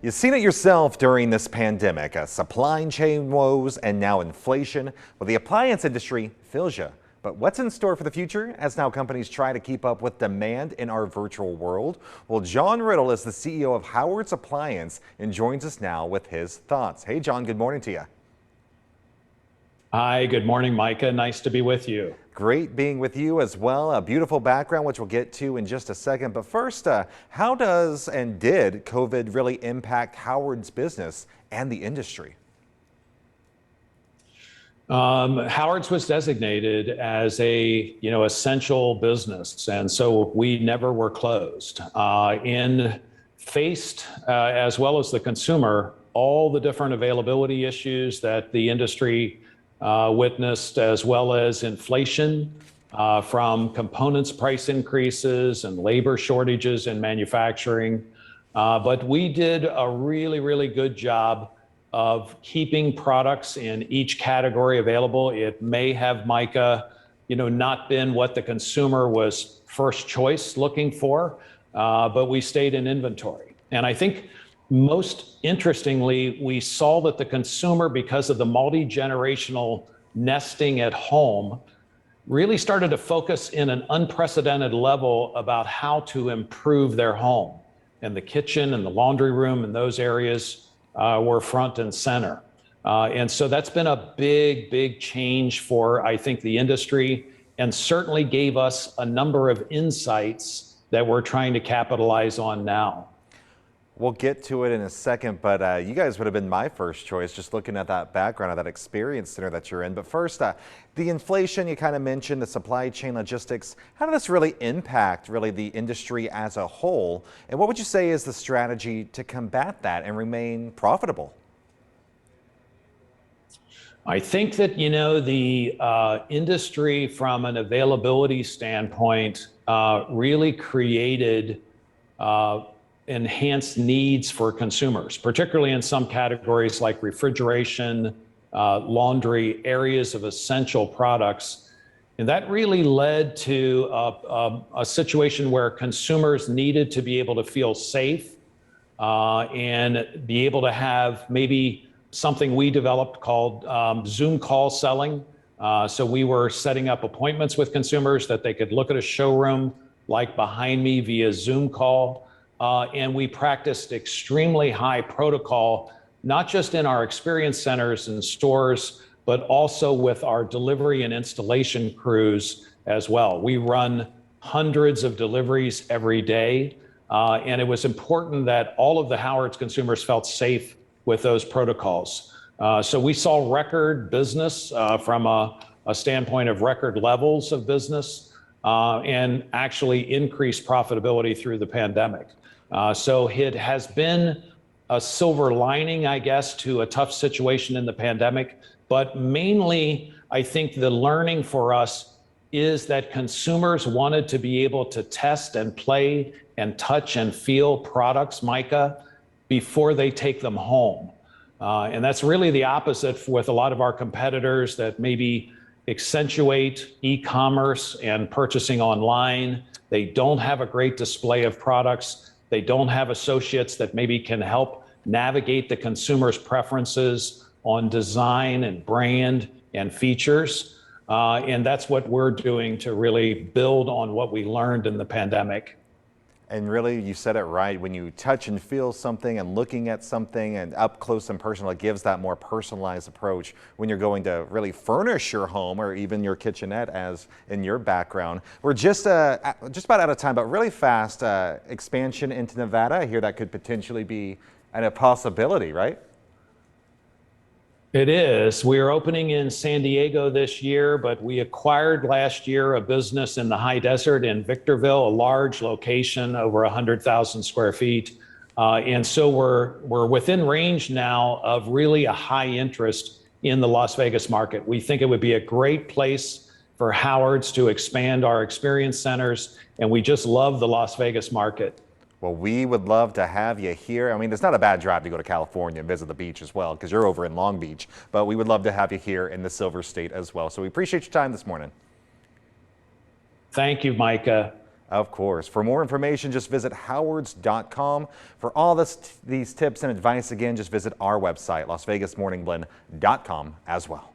You've seen it yourself during this pandemic, supply chain woes and now inflation. Well, the appliance industry feels you. But what's in store for the future as now companies try to keep up with demand in our virtual world? Well, John Riddle is the CEO of Howard's Appliance and joins us now with his thoughts. Hey, John, good morning to you. Hi, good morning, Micah. Nice to be with you. Great being with you as well. A beautiful background, which we'll get to in just a second. But first, how does and did COVID really impact Howard's business and the industry? Howard's was designated as a essential business, and so we never were closed. Faced as well as the consumer, all the different availability issues that the industry witnessed, as well as inflation from components price increases and labor shortages in manufacturing. But we did a really good job of keeping products in each category available. It may have, Micah, not been what the consumer was first choice looking for, but we stayed in inventory. And I think most interestingly, we saw that the consumer, because of the multi-generational nesting at home, really started to focus in an unprecedented level about how to improve their home. And the kitchen and the laundry room and those areas were front and center. And so that's been a big change for, I think, the industry, and certainly gave us a number of insights that we're trying to capitalize on now. We'll get to it in a second, but you guys would have been my first choice just looking at that background of that experience center that you're in. But first, the inflation you kind of mentioned, the supply chain logistics, how did this really impact the industry as a whole? And what would you say is the strategy to combat that and remain profitable? I think that, the industry from an availability standpoint really created enhanced needs for consumers, particularly in some categories like refrigeration, laundry, areas of essential products. And that really led to a situation where consumers needed to be able to feel safe and be able to have maybe something we developed called Zoom call selling. So we were setting up appointments with consumers that they could look at a showroom like behind me via Zoom call. And we practiced extremely high protocol, not just in our experience centers and stores, but also with our delivery and installation crews as well. We run hundreds of deliveries every day, and it was important that all of the Howard's consumers felt safe with those protocols. So we saw record business from a standpoint of record levels of business, and actually increased profitability through the pandemic. So it has been a silver lining, I guess, to a tough situation in the pandemic. But mainly, I think the learning for us is that consumers wanted to be able to test and play and touch and feel products, Micah, before they take them home. And that's really the opposite with a lot of our competitors that maybe accentuate e-commerce and purchasing online. They don't have a great display of products. They don't have associates that maybe can help navigate the consumer's preferences on design and brand and features. And that's what we're doing to really build on what we learned in the pandemic. And really, you said it right. When you touch and feel something and looking at something and up close and personal, it gives that more personalized approach when you're going to really furnish your home or even your kitchenette, as in your background. We're just about out of time, but really fast expansion into Nevada. I hear that could potentially be a possibility, right? It is. We are opening in San Diego this year, but we acquired last year a business in the high desert in Victorville, a large location, over 100,000 square feet. And so we're within range now of really a high interest in the Las Vegas market. We think it would be a great place for Howard's to expand our experience centers, and we just love the Las Vegas market. Well, we would love to have you here. I mean, it's not a bad drive to go to California and visit the beach as well, because you're over in Long Beach, but we would love to have you here in the Silver State as well. So we appreciate your time this morning. Thank you, Micah. Of course. For more information, just visit howards.com. For all these tips and advice, again, just visit our website, lasvegasmorningblend.com as well.